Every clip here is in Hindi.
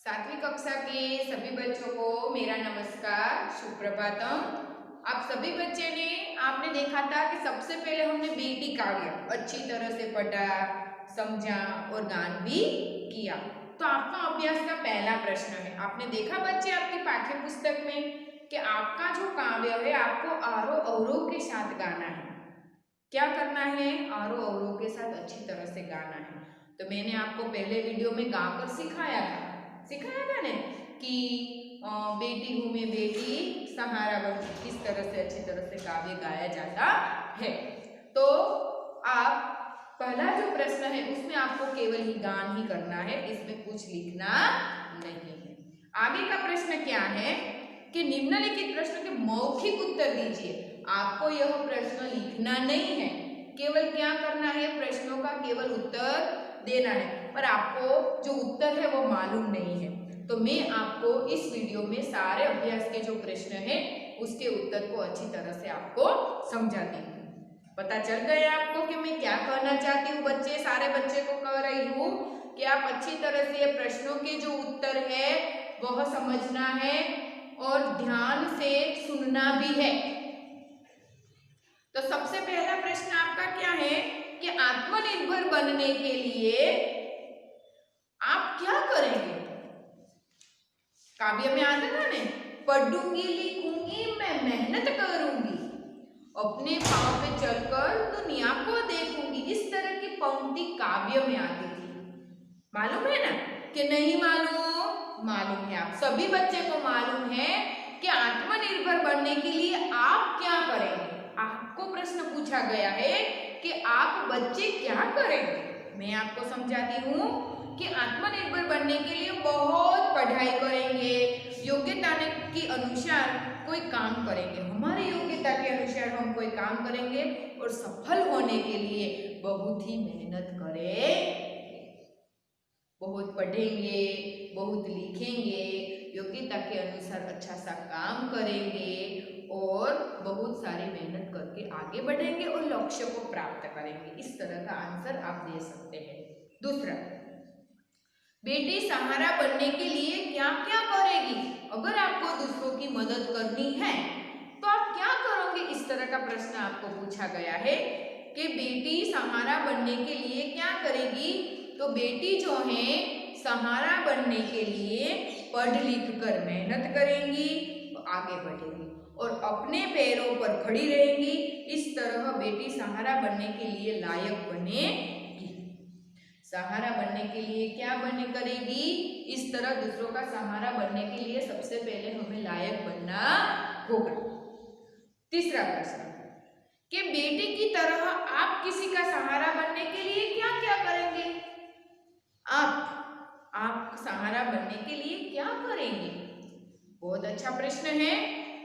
सातवीं कक्षा के सभी बच्चों को मेरा नमस्कार, सुप्रभातम। आप सभी बच्चे ने आपने देखा था कि सबसे पहले हमने बेटी काव्य अच्छी तरह से पढ़ा, समझा और गान भी किया। तो आपका अभ्यास का पहला प्रश्न है। आपने देखा बच्चे आपकी पाठ्य पुस्तक में कि आपका जो काव्य है आपको आरोह अवरोह के साथ गाना है। क्या करना है? आरोह अवरोह के साथ अच्छी तरह से गाना है। तो मैंने आपको पहले वीडियो में गाकर सिखाया था ना कि बेटी हूँ मैं बेटी सहारा बनूं, किस तरह से अच्छी तरह से काव्य गाया जाता है। तो आप पहला जो प्रश्न है उसमें आपको केवल ही गान ही करना है, इसमें कुछ लिखना नहीं है। आगे का प्रश्न क्या है कि निम्नलिखित प्रश्न के मौखिक उत्तर दीजिए। आपको यह प्रश्न लिखना नहीं है, केवल क्या करना है, प्रश्नों का केवल उत्तर देना है, पर आपको जो उत्तर है वो मालूम नहीं है। तो मैं आपको इस वीडियो में सारे अभ्यास के जो प्रश्न हैं उसके उत्तर को अच्छी तरह से आपको समझाती हूँ। पता चल गया आपको कि मैं क्या कहना चाहती हूँ? बच्चे, सारे बच्चे को कह रही हूँ कि आप अच्छी तरह से प्रश्नों के जो उत्तर है वह समझना है और ध्यान से सुनना भी है। तो सबसे पहला प्रश्न आपका क्या है कि आत्मनिर्भर बनने के लिए आप क्या करेंगे? काव्य में आता था ना, पढ़ूंगी लिखूंगी मैं मेहनत करूंगी, अपने पांव पे चलकर दुनिया को देखूंगी। इस तरह की पंक्ति काव्य में आती थी। मालूम है ना कि नहीं मालूम? मालूम है। आप सभी बच्चे को मालूम है कि आत्मनिर्भर बनने के लिए आप क्या करेंगे। आपको प्रश्न पूछा गया है कि आप बच्चे क्या करेंगे। मैं आपको समझाती हूँ कि आत्मनिर्भर बनने के लिए बहुत पढ़ाई करेंगे, योग्यता के अनुसार कोई काम करेंगे। हमारी योग्यता के अनुसार हम कोई काम करेंगे और सफल होने के लिए बहुत ही मेहनत करें, बहुत पढ़ेंगे, बहुत लिखेंगे, योग्यता के अनुसार अच्छा सा काम करेंगे और बहुत सारी मेहनत करके आगे बढ़ेंगे और लक्ष्य को प्राप्त करेंगे। इस तरह का आंसर आप दे सकते हैं। दूसरा, बेटी सहारा बनने के लिए क्या क्या करेगी? अगर आपको दूसरों की मदद करनी है तो आप क्या करोगे? इस तरह का प्रश्न आपको पूछा गया है कि बेटी सहारा बनने के लिए क्या करेगी। तो बेटी जो है सहारा बनने के लिए पढ़ लिख कर मेहनत करेंगी, आगे बढ़ेगी और अपने पैरों पर खड़ी रहेंगी। इस तरह बेटी सहारा बनने के लिए लायक बनेगी। सहारा बनने के लिए क्या बने करेगी? इस तरह दूसरों का सहारा बनने के लिए सबसे पहले हमें लायक बनना होगा। तीसरा प्रश्न कि बेटी की तरह आप किसी का सहारा बनने के लिए क्या क्या करेंगे? आप सहारा बनने के लिए क्या करेंगे? बहुत अच्छा प्रश्न है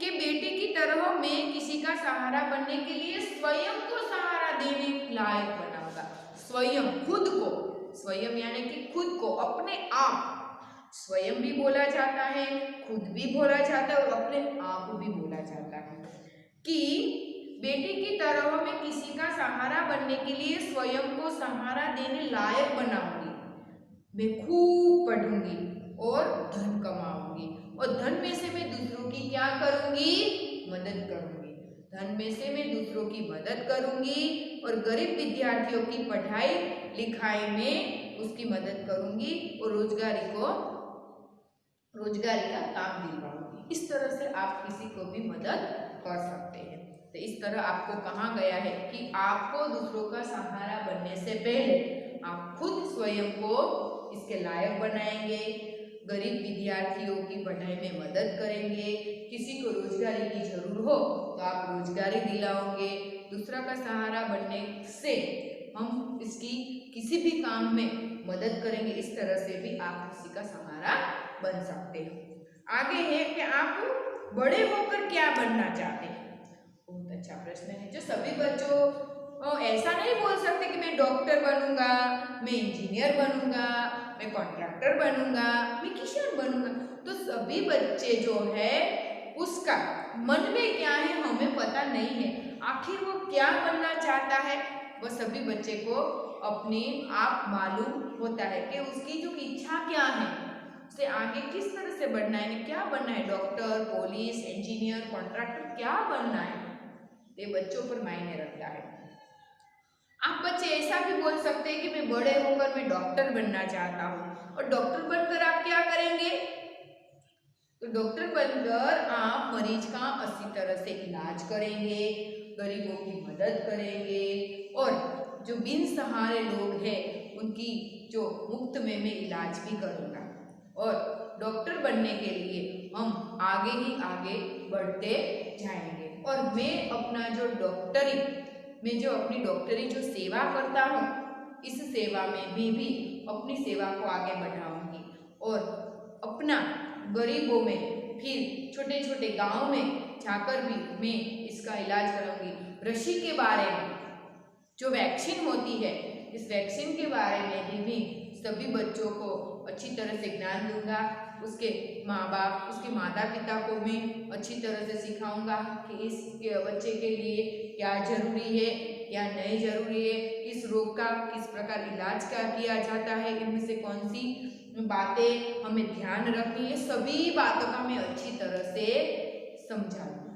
कि बेटी की तरह मैं किसी का सहारा बनने के लिए स्वयं को सहारा देने लायक बनाऊंगा। स्वयं, खुद को, स्वयं यानी कि खुद को, अपने आप। स्वयं भी बोला जाता है, खुद भी बोला जाता है और अपने आप भी बोला जाता है कि बेटी की तरह मैं किसी का सहारा बनने के लिए स्वयं को सहारा देने लायक बनाऊंगी। मैं खूब पढ़ूंगी और धन कमाऊंगी और धन में से मैं दूसरों की क्या करूंगी? मदद करूंगी। धन में से मैं दूसरों की मदद करूंगी और गरीब विद्यार्थियों की पढ़ाई लिखाई में उसकी मदद करूंगी और रोजगारी का काम दिलवाऊंगी। इस तरह से आप किसी को भी मदद कर सकते हैं। तो इस तरह आपको कहा गया है कि आपको दूसरों का सहारा बनने से पहले आप खुद स्वयं को इसके लायक बनाएंगे, गरीब विद्यार्थियों की पढ़ाई में मदद करेंगे, किसी को रोजगारी की जरूरत हो तो आप रोजगारी दिलाओगे। दूसरा का सहारा बनने से हम इसकी किसी भी काम में मदद करेंगे। इस तरह से भी आप किसी का सहारा बन सकते हो। आगे है कि आप बड़े होकर क्या बनना चाहते हैं? बहुत अच्छा प्रश्न है जो सभी बच्चों ऐसा नहीं बोल सकते कि मैं डॉक्टर बनूंगा, मैं इंजीनियर बनूंगा, मैं कॉन्ट्रैक्टर बनूंगा, मैं किसान बनूंगा। तो सभी बच्चे जो है उसका मन में क्या है हमें पता नहीं है। आखिर वो क्या बनना चाहता है वह सभी बच्चे को अपने आप मालूम होता है कि उसकी जो इच्छा क्या है, उसे आगे किस तरह से बढ़ना है, क्या बनना है, डॉक्टर, पुलिस, इंजीनियर, कॉन्ट्रैक्टर, क्या बनना है, ये बच्चों पर मायने रखता है। आप बच्चे ऐसा भी बोल सकते हैं कि मैं बड़े होकर मैं डॉक्टर बनना चाहता हूँ, और डॉक्टर बनकर आप क्या करेंगे, तो डॉक्टर बनकर आप मरीज का अच्छी तरह से इलाज करेंगे, गरीबों की मदद करेंगे, और जो बिन सहारे लोग हैं उनकी जो मुफ्त में मैं इलाज भी करूँगा। और डॉक्टर बनने के लिए हम आगे ही आगे बढ़ते जाएंगे, और मैं अपना जो डॉक्टरी, मैं जो अपनी डॉक्टरी जो सेवा करता हूँ, इस सेवा में भी अपनी सेवा को आगे बढ़ाऊंगी, और अपना गरीबों में, फिर छोटे छोटे गांव में जाकर भी मैं इसका इलाज करूंगी। रसी के बारे में, जो वैक्सीन होती है, इस वैक्सीन के बारे में भी सभी बच्चों को अच्छी तरह से ज्ञान दूंगा। उसके माँ बाप, उसके माता पिता को भी अच्छी तरह से सिखाऊंगा कि इस बच्चे के लिए क्या जरूरी है, क्या नहीं जरूरी है, किस रोग का किस प्रकार इलाज का किया जाता है, इनमें से कौन सी बातें हमें ध्यान रखनी है, सभी बातों का मैं अच्छी तरह से समझाऊंगा।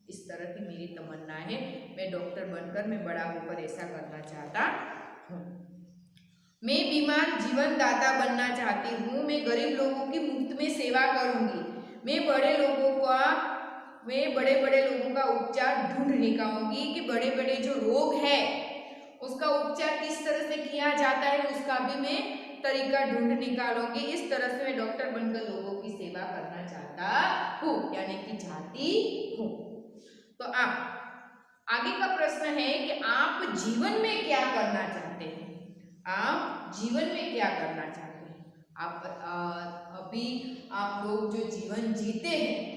इस तरह की मेरी तमन्ना है। मैं डॉक्टर बनकर मैं बड़ा होकर ऐसा करना चाहता हूँ। मैं बीमार जीवनदाता बनना चाहती हूँ। मैं गरीब लोगों की मुफ्त में सेवा करूँगी। मैं बड़े बड़े लोगों का उपचार ढूंढ निकालूंगी कि बड़े बड़े जो रोग है उसका उपचार किस तरह से किया जाता है, उसका भी मैं तरीका ढूंढ निकालूंगी। इस तरह से मैं डॉक्टर बनकर लोगों की सेवा करना चाहता हूँ, यानी कि चाहती हूँ। तो आप आगे का प्रश्न है कि आप जीवन में क्या करना चाहते हैं। आप जीवन में क्या करना चाहते हैं। आप अभी आप लोग जो जीवन जीते हैं,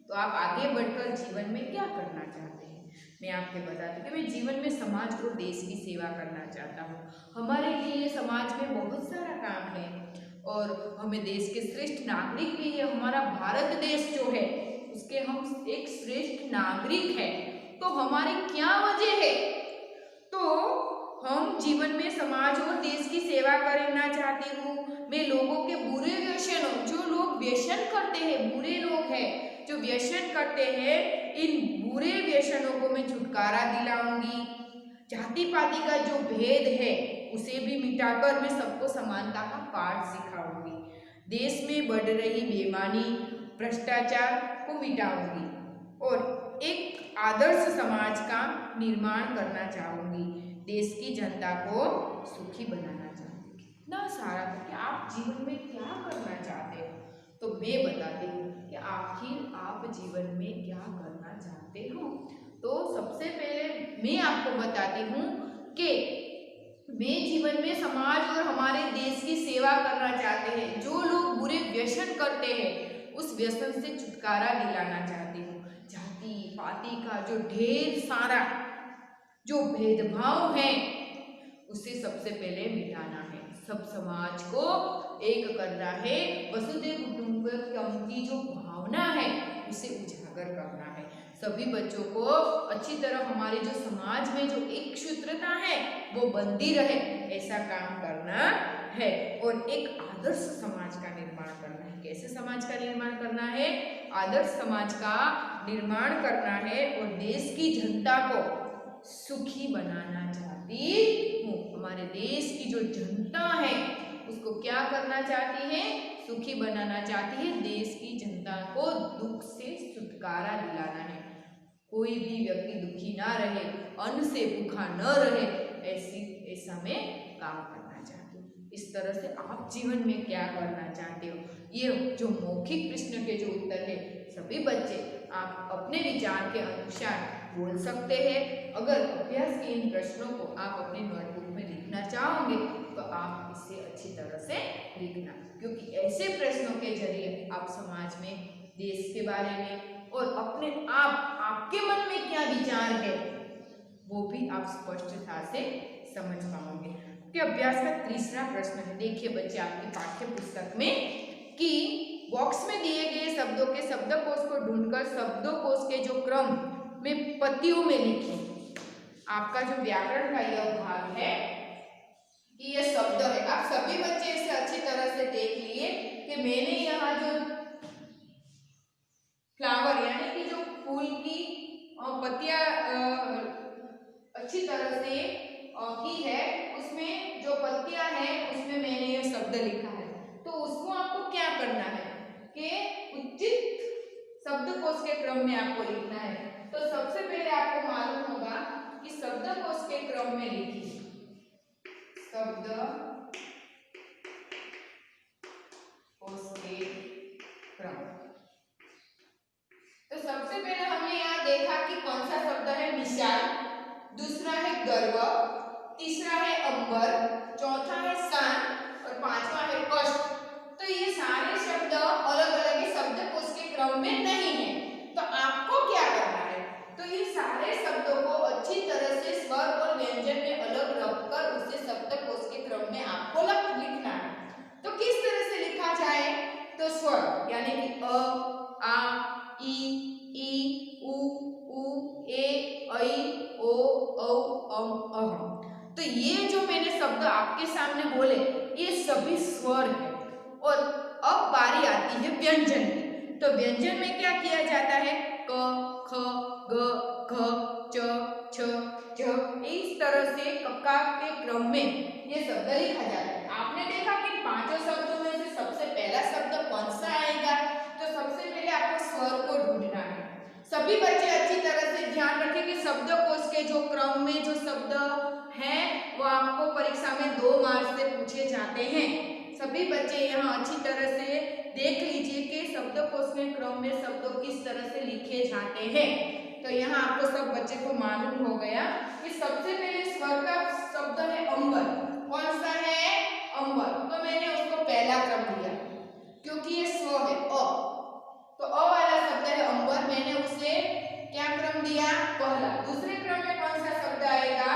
तो आप आगे बढ़कर जीवन में क्या करना चाहते हैं। मैं आपको बताती हूँ कि मैं जीवन में समाज और देश की सेवा करना चाहता हूँ। हमारे लिए समाज में बहुत सारा काम है, और हमें देश के श्रेष्ठ नागरिक भी है। हमारा भारत देश जो है उसके हम एक श्रेष्ठ नागरिक है। तो हमारी क्या वजह है, तो हम जीवन में समाज और देश की सेवा करना चाहती हूँ। मैं लोगों के बुरे व्यसनों, जो लोग व्यसन करते हैं, बुरे लोग हैं जो व्यसन करते हैं, इन बुरे व्यसनों को मैं छुटकारा दिलाऊंगी। जाति पाति का जो भेद है उसे भी मिटाकर मैं सबको समानता का पाठ सिखाऊंगी। देश में बढ़ रही बेईमानी, भ्रष्टाचार को मिटाऊंगी, और एक आदर्श समाज का निर्माण करना चाहूंगी। देश की जनता को सुखी बनाना चाहूंगी। कितना सारा कि आप जीवन में क्या करना चाहते हो, तो मैं बताती हूँ कि आखिर आप जीवन में क्या करना चाहते हो। तो सबसे पहले मैं आपको बताती हूँ कि मैं जीवन में समाज और हमारे देश की सेवा करना चाहते हैं। जो लोग बुरे व्यसन करते हैं उस व्यसन से छुटकारा दिलाना चाहती हूँ। जाति पाति का जो ढेर सारा जो भेदभाव है उसे सबसे पहले मिटाना है। सब समाज को एक करना है। वसुधैव कुटुंबकम की जो भावना है उसे उजागर करना है। सभी बच्चों को अच्छी तरह हमारे जो समाज में जो एक सूत्रता है वो बनती रहे, ऐसा काम करना है, और एक आदर्श समाज का निर्माण करना है। कैसे समाज का निर्माण करना है, आदर्श समाज का निर्माण करना है, और देश की जनता को सुखी बनाना चाहती हूँ। हमारे देश की जो जनता है उसको क्या करना चाहती है, सुखी बनाना चाहती है। देश की जनता को दुख से छुटकारा दिलाना है। कोई भी व्यक्ति दुखी ना रहे, अन्न से भूखा न रहे, ऐसा मैं काम करना चाहती हूँ। इस तरह से आप जीवन में क्या करना चाहते हो, ये जो मौखिक प्रश्न के जो उत्तर है सभी बच्चे आप अपने विचार के अनुसार बोल सकते हैं। अगर अभ्यास के इन प्रश्नों को आप अपने नोटबुक में लिखना चाहोगे तो आप इसे अच्छी तरह से लिखना, क्योंकि ऐसे प्रश्नों के जरिए आप समाज में, देश के बारे में और अपने आपके मन में क्या विचार है वो भी आप स्पष्टता से समझ पाओगे। कि अभ्यास का तीसरा प्रश्न है, देखिए बच्चे आपकी पाठ्य पुस्तक में कि बॉक्स में दिए गए शब्दों के शब्दकोश को ढूंढकर शब्दकोश के जो क्रम में पत्तियों में लिखें। आपका जो व्याकरण का यह भाग है कि यह शब्द है। आप सभी बच्चे इसे अच्छी तरह से देख लिए कि मैंने यहाँ जो फ्लावर यानी कि जो फूल की पत्तियां अच्छी तरह से की है, उसमें जो पत्तियां हैं उसमें मैंने ये शब्द लिखा है। तो उसको आपको क्या करना है कि उचित शब्दकोश के क्रम में आपको लिखना है। तो सबसे पहले आपको मालूम होगा कि शब्दकोश के क्रम में लिखिए, शब्दकोश के क्रम। तो सबसे पहले हमने यहाँ देखा कि कौन सा शब्द है मिसाल, दूसरा है गर्व, तीसरा है अंबर, चौथा है शान और पांचवा है कष्ट। तो ये सारे शब्द अलग अलग शब्दकोश के क्रम में नहीं है। तो आपको क्या करना है, तो ये सारे शब्दों को अच्छी तरह से स्वर और व्यंजन में अलग रखकर उसे शब्दकोश के क्रम में आपको लिखना है। तो किस तरह से लिखा जाए, तो स्वर यानी कि अ, आ, ई, उ, ए, ऐ, ओ, औ, अम, तो ये जो मैंने शब्द आपके सामने बोले ये सभी स्वर है। और अब बारी आती है व्यंजन की। तो व्यंजन में क्या किया जाता है, क, ख, ग, घ, च, छ, ज, इस तरह से कक्का के क्रम में ये शब्द लिखा जाता है। आपने देखा कि पांचों शब्दों में से सबसे पहला शब्द कौन सा आएगा, तो सबसे पहले आपको स्वर को ढूंढना है। सभी बच्चे अच्छी तरह से ध्यान रखें कि शब्दकोश के जो क्रम में जो शब्द हैं वो आपको परीक्षा में 2 मार्क्स से पूछे जाते हैं। सभी बच्चे यहाँ अच्छी तरह से देख लीजिए कि शब्दकोश में क्रम में शब्दों किस तरह से लिखे जाते हैं। तो यहाँ आपको सब बच्चे को मालूम हो गया कि सबसे पहले स्वर का शब्द है अंबर। कौन सा है, अंबर। तो मैंने उसको पहला क्रम दिया क्योंकि ये स्व है अ, तो अ वाला शब्द है अंबर, मैंने उसे क्या क्रम दिया, पहला। दूसरे क्रम में कौन सा शब्द आएगा,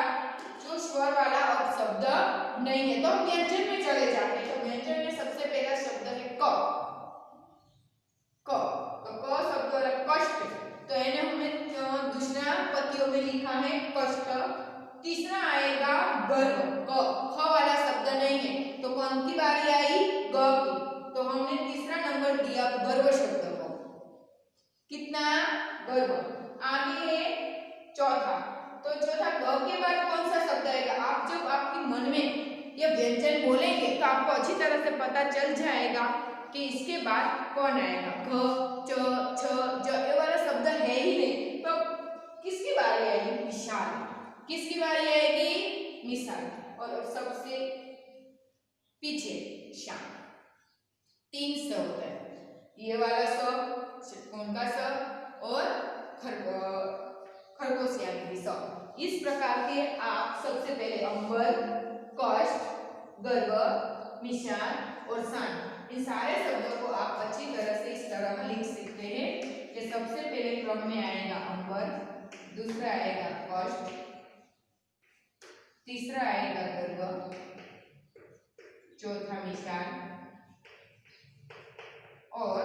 जो स्वर वाला अब शब्द नहीं है। तो हम व्यंजन में चले जाते हैं। तो व्यंजन में सबसे पहला शब्द है क, तो क शब्द वाला कष्ट, तो इन्हें हमने दूसरा पतियों में लिखा है कष्ट। तीसरा आएगा गर्व, ख वाला शब्द नहीं है, तो कौन की बारी आई, ग की, तो हमने तीसरा नंबर दिया गर्व शब्द को। कितना, गर्व। आगे है चौथा, तो चौथा ग के बाद कौन सा शब्द आएगा, आप जब आपके मन में ये व्यंजन बोलेंगे तो आपको अच्छी तरह से पता चल जाएगा कि इसके बाद कौन आएगा। घ, च, छ, ज, ये वाला शब्द है ही नहीं, तो किसकी बारी आएगी, मिसाल। किसकी बारी आएगी, मिसाल। और सबसे पीछे शान। 3 स होता है, ये वाला स, उनका स और खरगोश यानी स। इस प्रकार के आप सबसे पहले अंबर, कष्ट, गर्व, मिसाल और शान, इन सारे शब्दों को आप अच्छी तरह से इस तरह लिख सकते हैं कि सबसे पहले क्रम में आएगा अंबर, दूसरा आएगा कष्ट, तीसरा आएगा गर्व, चौथा मिसाल और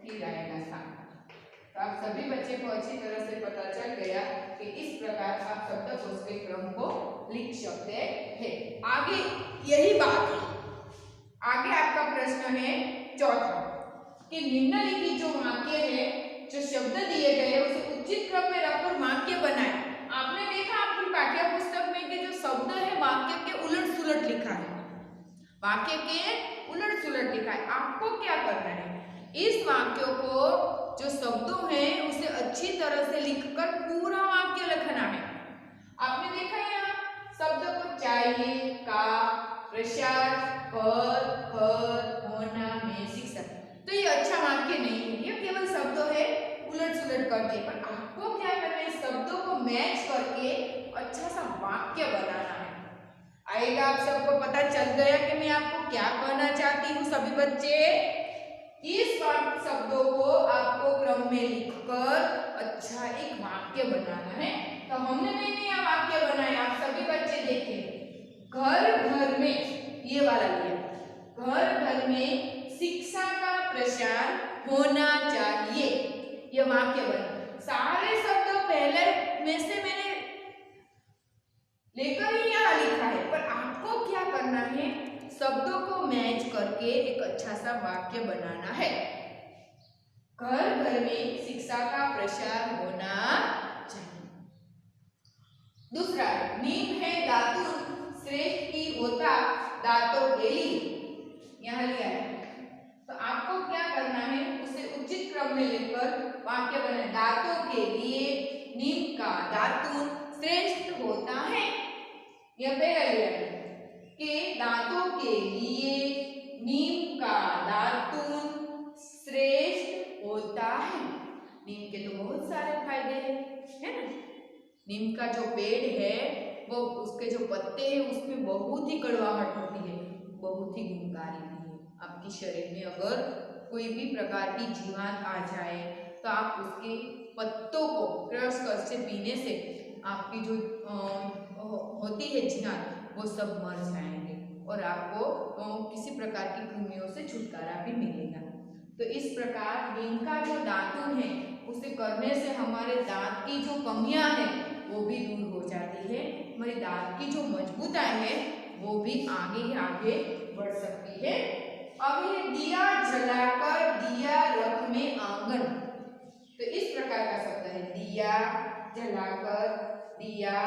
फिर आएगा शान। तो आप सभी बच्चे को अच्छी तरह से पता चल गया कि इस प्रकार आप शब्दकोश के क्रम को लिख सकते हैं। आगे यही बात है, आगे आपका प्रश्न है चौथा कि निम्नलिखित जो वाक्य है, जो शब्द दिए गए उसे उचित क्रम में रखकर वाक्य बनाएं। आपने देखा आपकी पाठ्य पुस्तक में कि जो शब्द है वाक्य के उलट सुलट लिखा है, वाक्य के उलट सुलट लिखा है। आपको क्या करना है, इस वाक्यों को जो शब्दों हैं उसे अच्छी तरह से लिखकर पूरा वाक्य लिखना है। आपने देखा यहाँ शब्द को चाहिए, का, प्रसाद, पर, होना, में, शिक्षा, तो ये अच्छा वाक्य नहीं है, ये केवल शब्दों है उलट सुलट करते हैं। पर आपको क्या करना है, शब्दों को मैच करके अच्छा सा वाक्य बनाना है। आएगा, आप सबको पता चल गया कि मैं आपको क्या कहना चाहती हूँ। सभी बच्चे इस शब्दों को आपको क्रम में लिखकर अच्छा एक वाक्य बनाना है। तो हमने यहाँ वाक्य बनाया, आप सभी बच्चे देखें। घर घर में, ये वाला लिया, घर घर में शिक्षा का प्रसार होना चाहिए, ये वाक्य बना। सारे शब्द पहले में से मैंने लेकर ही यहाँ लिखा है, पर आपको क्या करना है, शब्दों को मैच करके एक अच्छा सा वाक्य बनाना है। घर घर में शिक्षा का प्रसार होना चाहिए। दूसरा, नीम है दातुन श्रेष्ठ की होता दांतों के लिए। यहाँ लिया है, तो आपको क्या करना है, उसे उचित क्रम में लेकर वाक्य बनाए। दांतों के लिए नीम का दातुन श्रेष्ठ होता है। यह पहला लिया है कि दांतों के लिए नीम का दातुन श्रेष्ठ होता है। नीम के तो बहुत सारे फायदे हैं, है ना। नीम का जो पेड़ है वो, उसके जो पत्ते हैं उसमें बहुत ही कड़वाहट होती है, बहुत ही गुणकारी भी है। आपके शरीर में अगर कोई भी प्रकार की जीवात आ जाए तो आप उसके पत्तों को क्रश कर से पीने से आपकी जो होती है जीवात वो सब मर जाएंगे और आपको किसी प्रकार की कृमियों से छुटकारा भी मिलेगा। तो इस प्रकार नीम का जो दातुन है उसे करने से हमारे दांत की जो कमियां हैं वो भी दूर हो जाती है। हमारी दांत की जो मजबूताई है वो भी आगे बढ़ सकती है। अब ये दिया जलाकर दिया रख में आंगन, तो इस प्रकार का शब्द है, दिया जलाकर दिया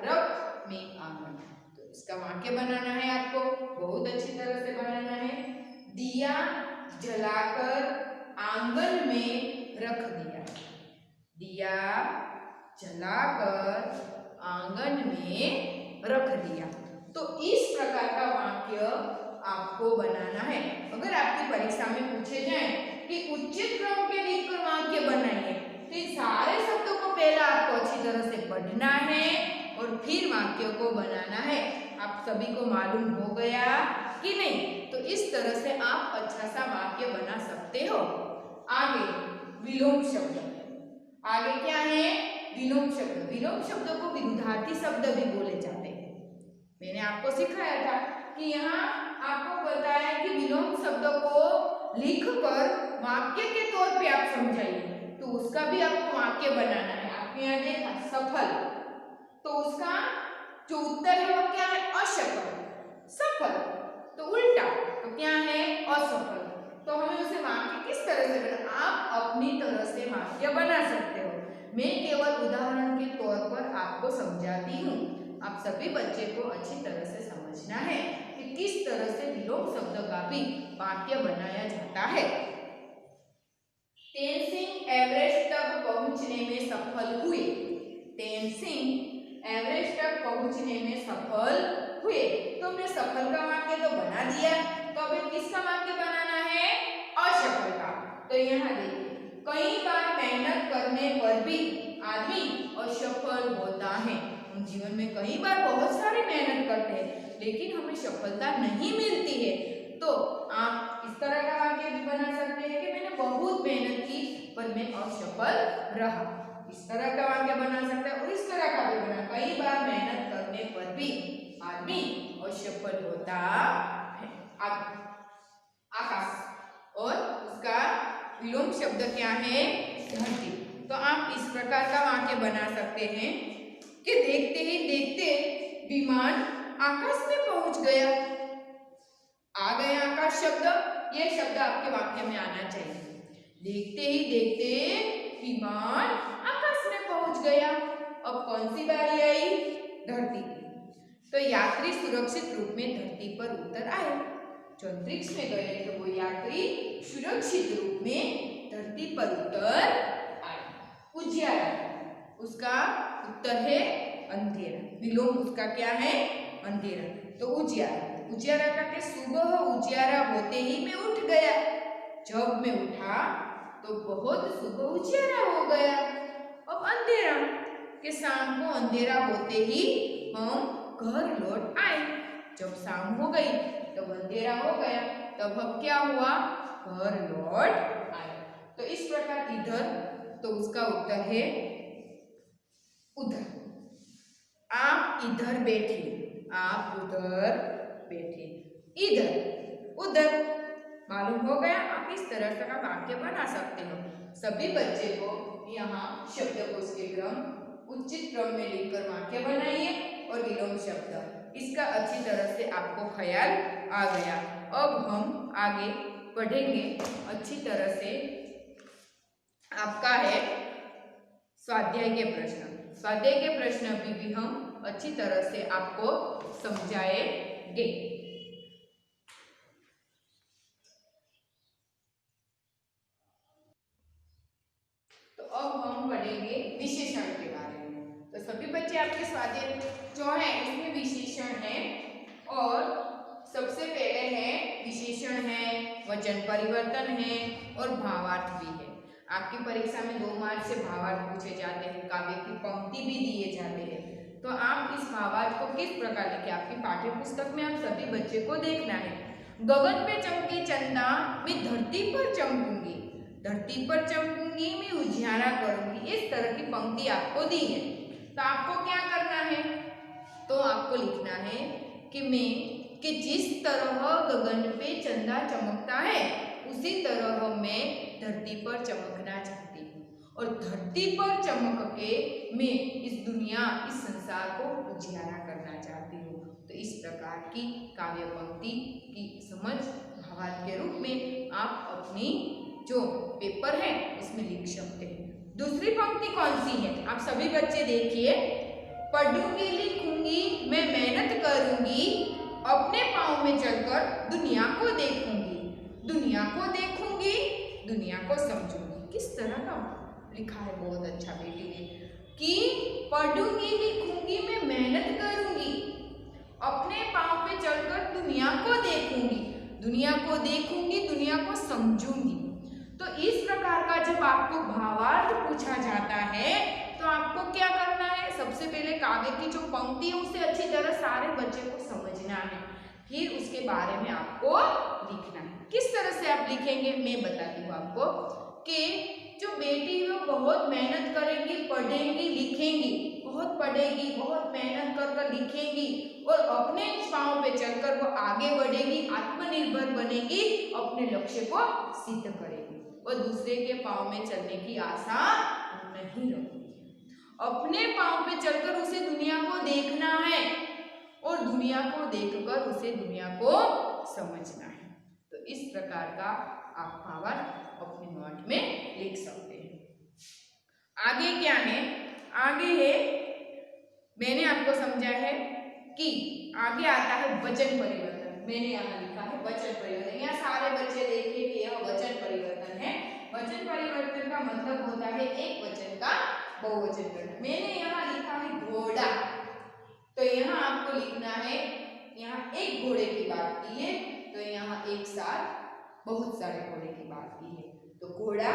रख में आंगन। तो इसका वाक्य बनाना है, आपको बहुत अच्छी तरह से बनाना है। दिया जलाकर आंगन में रख दिया, दिया जलाकर आंगन में रख दिया। तो इस प्रकार का वाक्य आपको बनाना है। अगर आपकी परीक्षा में पूछे जाए कि उचित क्रम के लिखकर वाक्य बनाइए, तो इन सारे शब्दों को पहला आपको अच्छी तरह से पढ़ना है और फिर वाक्य को बनाना है। आप सभी को मालूम हो गया कि नहीं? तो इस तरह से आप अच्छा सा वाक्य बना सकते हो। आगे विलोम शब्द, आगे क्या है, विलोम शब्द। विलोम शब्दों को विरुद्धार्थी शब्द भी बोले जाते हैं। मैंने आपको सिखाया था कि यहाँ आपको बताया कि विलोम शब्दों को लिखकर वाक्य के तौर पे आप समझाइए, तो उसका भी आपको वाक्य बनाना है। आपने यहाँ देखा सफल, तो उसका जो उत्तर है वो क्या है, असफल। सफल तो उल्टा, तो क्या है, असफल। तो हमें उसे वाक्य किस तरह से बना, आप अपनी तरह से वाक्य बना सकते हो। मैं केवल उदाहरण के तौर पर आपको समझाती हूँ। आप सभी बच्चे को अच्छी तरह से समझना है कि किस तरह से विलोम शब्द का भी वाक्य बनाया जाता है। तेनसिंग एवरेस्ट तक पहुंचने में सफल हुए। तेनसिंग एवरेस्ट तक पहुंचने में सफल हुए। तो हमने सफल का वाक्य तो बना दिया, तो अब किसका वाक्य बनाना है, असफल का। तो यहाँ देखिए, कई बार मेहनत करने पर भी आदमी असफल होता है। हम जीवन में कई बार बहुत सारी मेहनत करते हैं लेकिन हमें सफलता नहीं मिलती है। तो आप इस तरह का वाक्य भी बना सकते हैं कि मैंने बहुत मेहनत की पर मैं असफल रहा। इस तरह का वाक्य बना सकते हैं। और इस तरह का भी बना, कई बार मेहनत करने पर भी आदमी असफल होता है। आकाश, और उसका विलोम शब्द क्या है, धरती। तो आप इस प्रकार का वाक्य बना सकते हैं कि देखते ही देखते विमान आकाश में पहुंच गया। आ गया आकाश शब्द, यह शब्द आपके वाक्य में आना चाहिए। देखते ही देखते विमान आकाश में पहुंच गया। अब कौन सी बारी आई, धरती की। तो यात्री सुरक्षित रूप में धरती पर उतर आए। जो अंतरिक्ष में गए थे वो यात्री सुरक्षित रूप में धरती पर उतर आए। उजियारा, उसका उत्तर है अंधेरा। विलोम उसका क्या है, अंधेरा। तो उजियारा, उजियारा का के सुबह उजियारा होते ही मैं उठ गया। जब मैं उठा तो बहुत सुबह उजियारा हो गया। अब अंधेरा, के शाम को अंधेरा होते ही हम घर लौट आए। जब शाम हो गई तब अंधेरा हो गया, तब अब क्या हुआ, घर लौट आए। तो इस प्रकार इधर, तो उसका उत्तर है उधर। आप इधर बैठे, आप उधर बैठे, इधर उधर। मालूम हो गया। आप इस तरह का वाक्य बना सकते हो। सभी बच्चे को यहाँ शब्दकोश के क्रम उचित क्रम में लिखकर वाक्य बनाइए और विलोम शब्द इसका अच्छी तरह से आपको ख्याल आ गया। अब हम आगे बढ़ेंगे। अच्छी तरह से आपका है स्वाध्याय के प्रश्न। स्वाध्याय के प्रश्न अभी भी हम अच्छी तरह से आपको समझाएंगे। तो अब हम पढ़ेंगे विशेषण के बारे में। तो सभी बच्चे आपके स्वाध्याय जो है इसमें विशेषण है, और सबसे पहले है विशेषण है, वचन परिवर्तन है और भावार्थ भी है। आपकी परीक्षा में 2 मार्क से भावार्थ पूछे जाते हैं, काव्य की पंक्ति भी दिए जाते हैं। तो आप इस भावार्थ को किस प्रकार लिखे, आपकी पाठ्य पुस्तक में आप सभी बच्चे को देखना है। गगन पे चमके चंदा, मैं धरती पर चमकूंगी, धरती पर चमकूंगी, मैं उजियारा करूंगी। इस तरह की पंक्ति आपको दी है। तो आपको क्या करना है, तो आपको लिखना है कि जिस तरह गगन पे चंदा चमकता है उसी तरह मैं धरती पर चमकना चाहती हूँ, और धरती पर चमक के मैं इस दुनिया, इस संसार को उजियारा करना चाहती हूँ। तो इस प्रकार की काव्य पंक्ति की समझ भावार्थ के रूप में आप अपनी जो पेपर है उसमें लिख सकते हैं। दूसरी पंक्ति कौन सी है, आप सभी बच्चे देखिए। पढ़ूंगी लिखूंगी मैं मेहनत करूंगी, अपने पाँव में चलकर दुनिया को देखूंगी, दुनिया को देखूंगी, दुनिया को समझूंगी। किस तरह का लिखा है, बहुत अच्छा बेटी ने, कि पढ़ूंगी लिखूंगी मैं मेहनत करूंगी, अपने पाँव पे चलकर दुनिया को देखूंगी, दुनिया को देखूंगी, दुनिया को समझूंगी। तो इस प्रकार का जब आपको भावार्थ पूछा जाता है तो आपको क्या करना है, सबसे पहले काव्य की जो पंक्ति है उसे अच्छी तरह सारे बच्चे को समझना है, फिर उसके बारे में आपको लिखना है। किस तरह से आप लिखेंगे मैं बताती हूँ आपको, कि जो बेटी है वो बहुत मेहनत करेंगी, पढ़ेंगी लिखेंगी, बहुत पढ़ेगी, बहुत मेहनत कर लिखेंगी, और अपने पाँव पे चलकर वो आगे बढ़ेगी, आत्मनिर्भर बनेगी, अपने लक्ष्य को सिद्ध करेगी, और दूसरे के पाँव में चलने की आशा नहीं रखेगी। अपने पाँव पे चलकर उसे दुनिया को देखना है, और दुनिया को देखकर उसे दुनिया को समझना है। तो इस प्रकार का आप भावार्थ अपने नोट में लिख सकते हैं। आगे क्या है, आगे है, मैंने आपको समझा है कि आगे आता है वचन परिवर्तन। मैंने यहाँ लिखा है वचन परिवर्तन। यहाँ सारे बच्चे देखिए कि यह वचन परिवर्तन है। वचन परिवर्तन का मतलब होता है एक वचन का बहुवचन करना। मैंने यहाँ लिखा है घोड़ा, तो यहाँ आपको लिखना है, यहाँ एक घोड़े की बात की है, तो यहाँ एक साथ बहुत सारे घोड़े की बात की है। तो घोड़ा,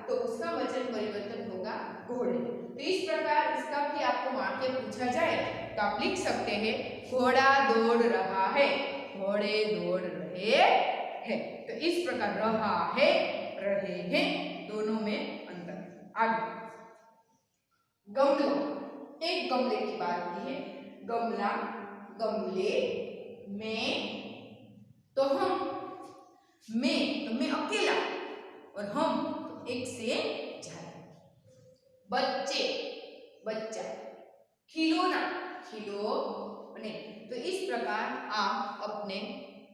तो उसका वचन परिवर्तन होगा घोड़े। तो इस प्रकार इसका भी आपको वाक्य पूछा जाए तो आप लिख सकते हैं, घोड़ा दौड़ रहा है, घोड़े दौड़ रहे हैं। तो इस प्रकार रहा है, रहे हैं, दोनों में अंतर। आगे गमला, एक गमले की बात की है, गमला, गमले, मैं, तो हम, मैं तो मैं अकेला, और हम तो एक से ज्यादा। बच्चे, बच्चा, खिलौना, खिलौने। तो इस प्रकार आप अपने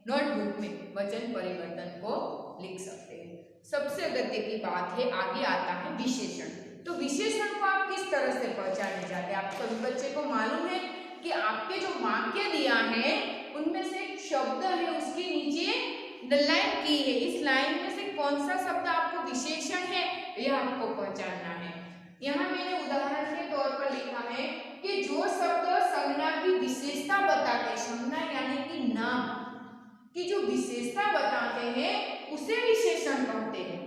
नोटबुक में वचन परिवर्तन को लिख सकते हैं। सबसे अगत्य की बात है, आगे आता है विशेषण। तो विशेषण को आप किस तरह से पहचाने जाते हैं, आप सभी बच्चे को मालूम है कि आपके जो वाक्य दिया है उनमें से एक शब्द है, उसके नीचे लाइन की है, इस लाइन में से कौन सा शब्द आपको विशेषण है यह आपको पहचानना है। यहाँ मैंने उदाहरण के तौर पर लिखा है कि जो शब्द संज्ञा की विशेषता बताते हैं, संज्ञा यानी कि नाम की जो विशेषता बताते हैं उसे विशेषण कहते हैं।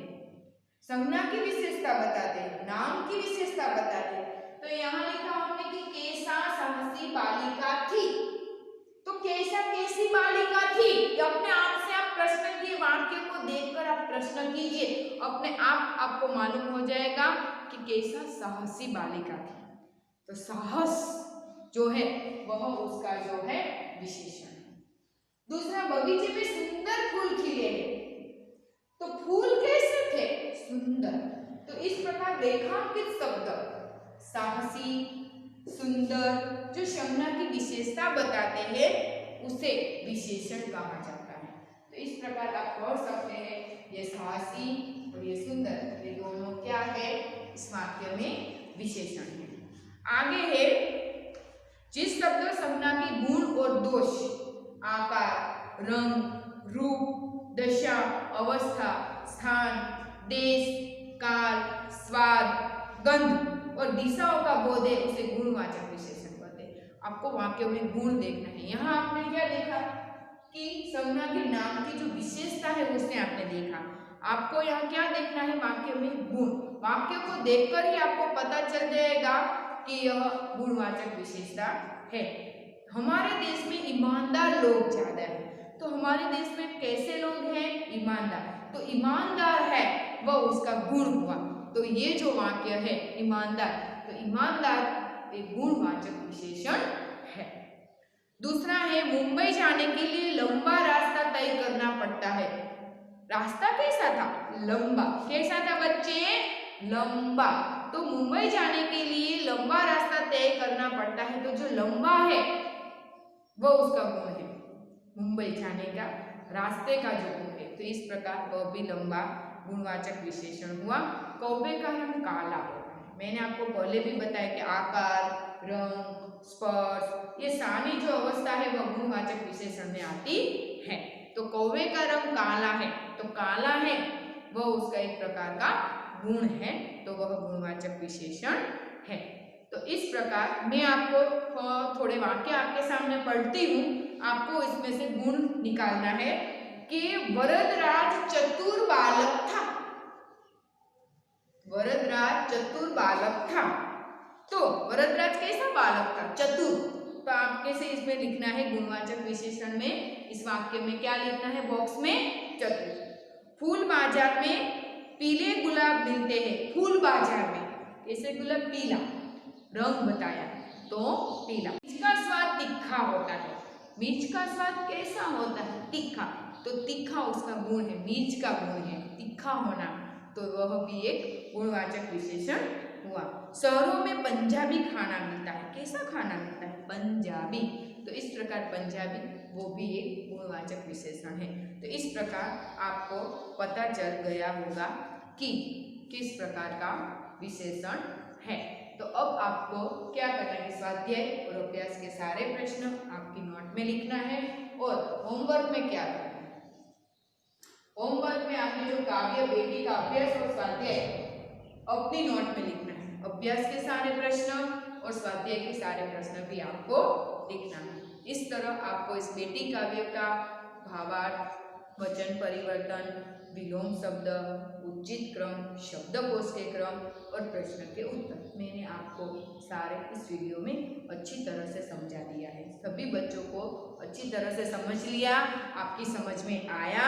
संज्ञा की विशेषता बताते हैं, नाम की विशेषता बताते हैं। तो यहाँ लिखा हमने कि कैसा साहसी बालिका थी, तो कैसा कैसी बालिका थी, ये अपने आप से आप प्रश्न किए, वाक्य को देखकर आप प्रश्न कीजिए, अपने आप आपको मालूम हो जाएगा कि कैसा साहसी बालिका थी। तो साहस जो है वह उसका जो है विशेषण है। दूसरा, बगीचे में सुंदर फूल खिले हैं, तो फूल कैसे थे, सुंदर। तो इस प्रकार रेखांकित शब्द साहसी, सुंदर, जो संज्ञा की विशेषता बताते हैं उसे विशेषण कहा जाता है। तो इस प्रकार आप पढ़ सकते हैं, ये साहसी और ये सुंदर, ये दोनों क्या है, इस वाक्य में विशेषण है। आगे है, जिस शब्द संज्ञा के गुण और दोष, आकार, रंग, रूप, दशा, अवस्था, स्थान, देश, काल, स्वाद, गंध और दिशाओं का बोध है, उसे गुणवाचक विशेषण कहते हैं। आपको वाक्यों में गुण देखना है। यहाँ आपने क्या देखा कि संज्ञा के नाम की जो विशेषता है उसने आपने देखा। आपको यहाँ क्या देखना है, वाक्य में गुण। वाक्य को देखकर ही आपको पता चल जाएगा कि यह गुणवाचक विशेषता है। हमारे देश में ईमानदार लोग ज्यादा है, तो हमारे देश में कैसे लोग हैं, ईमानदार। तो ईमानदार है वह उसका गुण हुआ। तो ये जो वाक्य है ईमानदार, तो ईमानदार एक गुणवाचक विशेषण है। दूसरा है, मुंबई जाने के लिए लंबा रास्ता तय करना पड़ता है। रास्ता कैसा था, लंबा। कैसा था बच्चे, लंबा। तो मुंबई जाने के लिए लंबा रास्ता तय करना पड़ता है, तो जो लंबा है वो उसका गुण है, मुंबई जाने का रास्ते का जो गुण है। तो इस प्रकार वह भी लंबा गुणवाचक विशेषण हुआ। कौवे का रंग काला होता है। मैंने आपको पहले भी बताया कि आकार, रंग, स्पर्श, ये सारी जो अवस्था है वह गुणवाचक विशेषण में आती है। तो कौवे का रंग काला है, तो काला है वह उसका एक प्रकार का गुण है, तो वह गुणवाचक विशेषण है। तो इस प्रकार मैं आपको थोड़े वाक्य आपके सामने पढ़ती हूँ, आपको इसमें से गुण निकालना है कि वरदराज चतुर बालक था। वरदराज चतुर बालक था। तो वरदराज कैसा बालक था, चतुर। तो आपके से इसमें लिखना है गुणवाचक विशेषण में, इस वाक्य में क्या लिखना है बॉक्स में, चतुर। फूल बाजार में पीले गुलाब मिलते हैं। फूल बाजार में कैसे गुलाब, पीला रंग बताया तो पीला। मिर्च का स्वाद तीखा होता है। मिर्च का स्वाद कैसा होता है, तीखा। तो तीखा उसका गुण है, मिर्च का गुण है तीखा होना, तो वह भी एक गुणवाचक विशेषण हुआ। शहरों में पंजाबी खाना मिलता है। कैसा खाना मिलता है, पंजाबी। तो इस प्रकार पंजाबी वो भी एक गुणवाचक विशेषण है। तो इस प्रकार आपको पता चल गया होगा कि किस प्रकार का विशेषण है। तो अब आपको क्या करना है, स्वाध्याय और अभ्यास के सारे प्रश्न आपकी नोट में लिखना है। और होमवर्क में क्या करना है, होमवर्क में आपने जो काव्य बेटी का अभ्यास और स्वाध्याय अपनी नोट में लिखना है। अभ्यास के सारे प्रश्न और स्वाध्याय के सारे प्रश्न भी आपको लिखना है। इस तरह आपको इस बेटी काव्य का भावार्थ, वचन परिवर्तन, विलोम शब्द, उचित क्रम, शब्दकोश के क्रम और प्रश्न के उत्तर मैंने आपको सारे इस वीडियो में अच्छी तरह से समझा दिया है। सभी बच्चों को अच्छी तरह से समझ लिया, आपकी समझ में आया,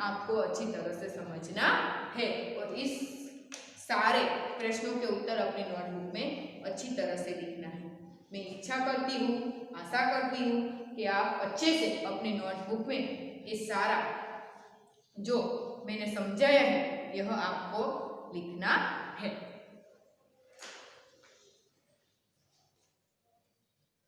आपको अच्छी तरह से समझना है। और इस सारे प्रश्नों के उत्तर अपनी नोटबुक में अच्छी तरह से लिखना है। मैं इच्छा करती हूँ, आशा करती हूँ कि आप अच्छे से अपनी नोटबुक में ये सारा जो मैंने समझाया है यह आपको लिखना है।